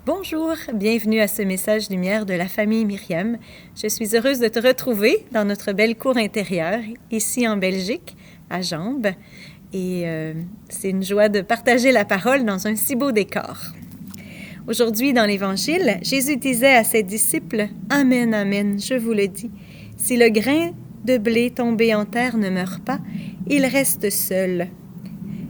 Bonjour, bienvenue à ce message lumière de la famille Myriam. Je suis heureuse de te retrouver dans notre belle cour intérieure, ici en Belgique, à Jambes. Et c'est une joie de partager la parole dans un si beau décor. Aujourd'hui, dans l'Évangile, Jésus disait à ses disciples « Amen, amen, je vous le dis, si le grain de blé tombé en terre ne meurt pas, il reste seul.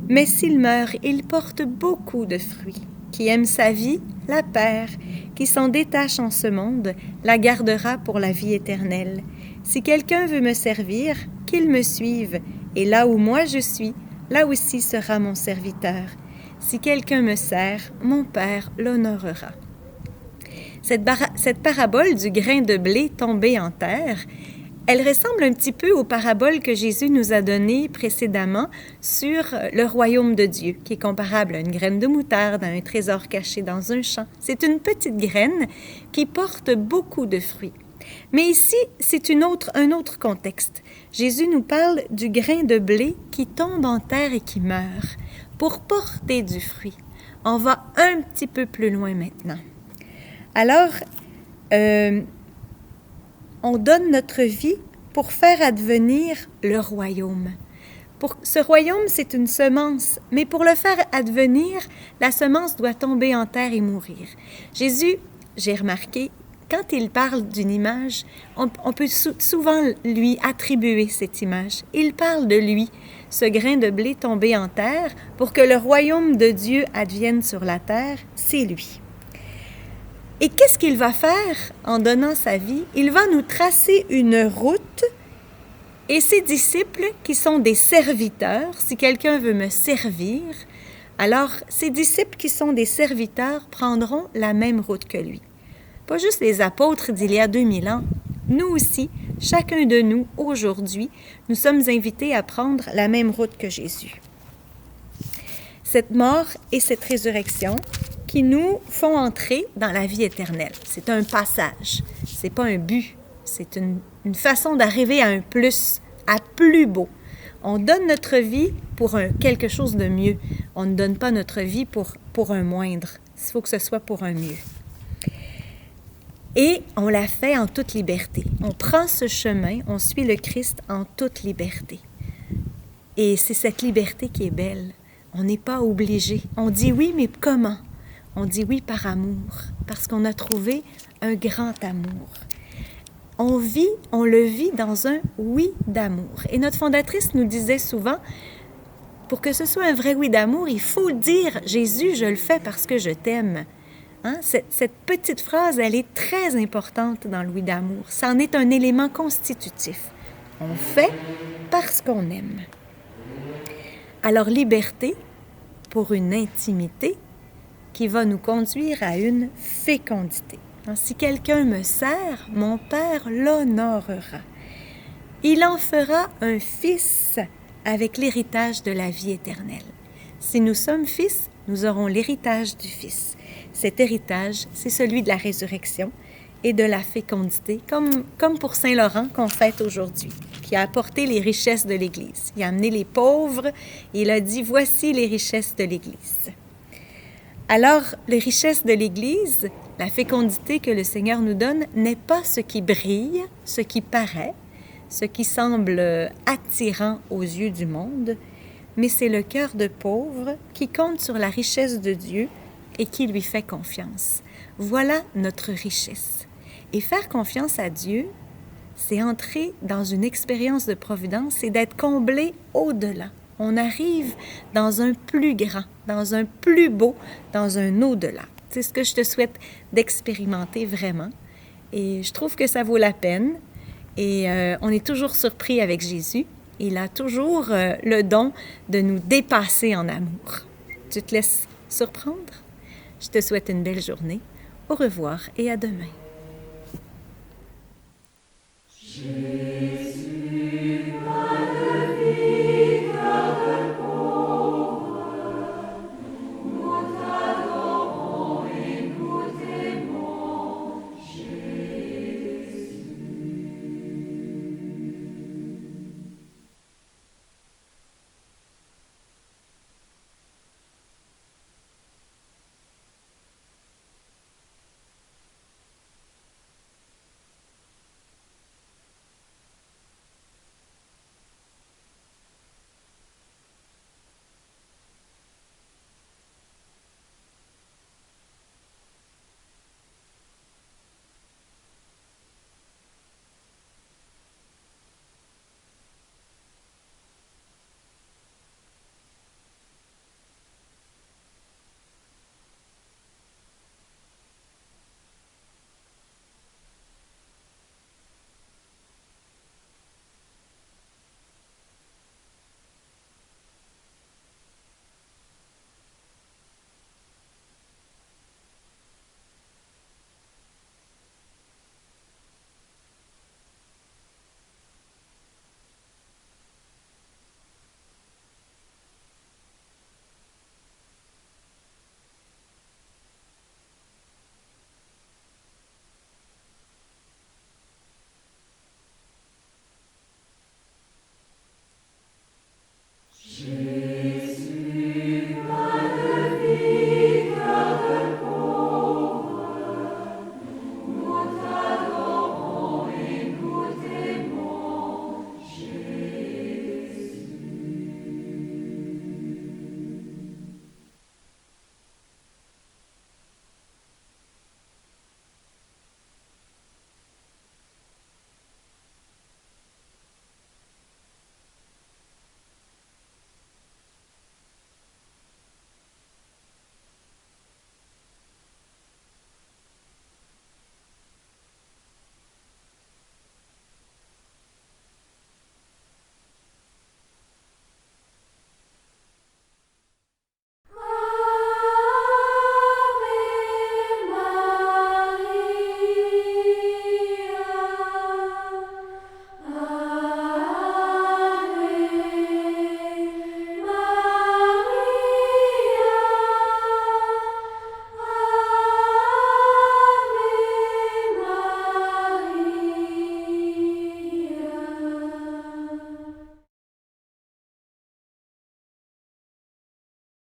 Mais s'il meurt, il porte beaucoup de fruits. Qui aime sa vie, la perd. Qui s'en détache en ce monde, la gardera pour la vie éternelle. Si quelqu'un veut me servir, qu'il me suive, et là où moi je suis, là aussi sera mon serviteur. Si quelqu'un me sert, mon Père l'honorera. » Cette parabole du grain de blé tombé en terre, elle ressemble un petit peu aux paraboles que Jésus nous a données précédemment sur le royaume de Dieu, qui est comparable à une graine de moutarde, à un trésor caché dans un champ. C'est une petite graine qui porte beaucoup de fruits. Mais ici, c'est un autre contexte. Jésus nous parle du grain de blé qui tombe en terre et qui meurt pour porter du fruit. On va un petit peu plus loin maintenant. Alors, on donne notre vie pour faire advenir le royaume. Ce royaume, c'est une semence, mais pour le faire advenir, la semence doit tomber en terre et mourir. Jésus, j'ai remarqué, quand il parle d'une image, on peut souvent lui attribuer cette image. Il parle de lui, ce grain de blé tombé en terre, pour que le royaume de Dieu advienne sur la terre, c'est lui. Et qu'est-ce qu'il va faire en donnant sa vie? Il va nous tracer une route et ses disciples, qui sont des serviteurs, si quelqu'un veut me servir, alors ces disciples qui sont des serviteurs prendront la même route que lui. Pas juste les apôtres d'il y a 2000 ans, nous aussi, chacun de nous, aujourd'hui, nous sommes invités à prendre la même route que Jésus. Cette mort et cette résurrection qui nous font entrer dans la vie éternelle. C'est un passage, c'est pas un but, c'est une façon d'arriver à un plus, à plus beau. On donne notre vie pour quelque chose de mieux. On ne donne pas notre vie pour un moindre. Il faut que ce soit pour un mieux. Et on l'a fait en toute liberté. On prend ce chemin, on suit le Christ en toute liberté. Et c'est cette liberté qui est belle. On n'est pas obligé. On dit oui, mais comment? On dit oui par amour, parce qu'on a trouvé un grand amour. On le vit dans un oui d'amour. Et notre fondatrice nous disait souvent, pour que ce soit un vrai oui d'amour, il faut dire « Jésus, je le fais parce que je t'aime ». Hein? Cette petite phrase, elle est très importante dans le oui d'amour. Ça en est un élément constitutif. On fait parce qu'on aime. Alors, liberté pour une intimité qui va nous conduire à une fécondité. Si quelqu'un me sert, mon Père l'honorera. Il en fera un fils avec l'héritage de la vie éternelle. Si nous sommes fils, nous aurons l'héritage du Fils. Cet héritage, c'est celui de la résurrection et de la fécondité, comme pour Saint Laurent qu'on fête aujourd'hui, qui a apporté les richesses de l'Église. Il a amené les pauvres et il a dit « Voici les richesses de l'Église ». Alors, les richesses de l'Église, la fécondité que le Seigneur nous donne, n'est pas ce qui brille, ce qui paraît, ce qui semble attirant aux yeux du monde, mais c'est le cœur de pauvre qui compte sur la richesse de Dieu et qui lui fait confiance. Voilà notre richesse. Et faire confiance à Dieu, c'est entrer dans une expérience de providence et d'être comblé au-delà. On arrive dans un plus grand, dans un plus beau, dans un au-delà. C'est ce que je te souhaite d'expérimenter vraiment. Et je trouve que ça vaut la peine. Et on est toujours surpris avec Jésus. Il a toujours le don de nous dépasser en amour. Tu te laisses surprendre? Je te souhaite une belle journée. Au revoir et à demain. Jésus,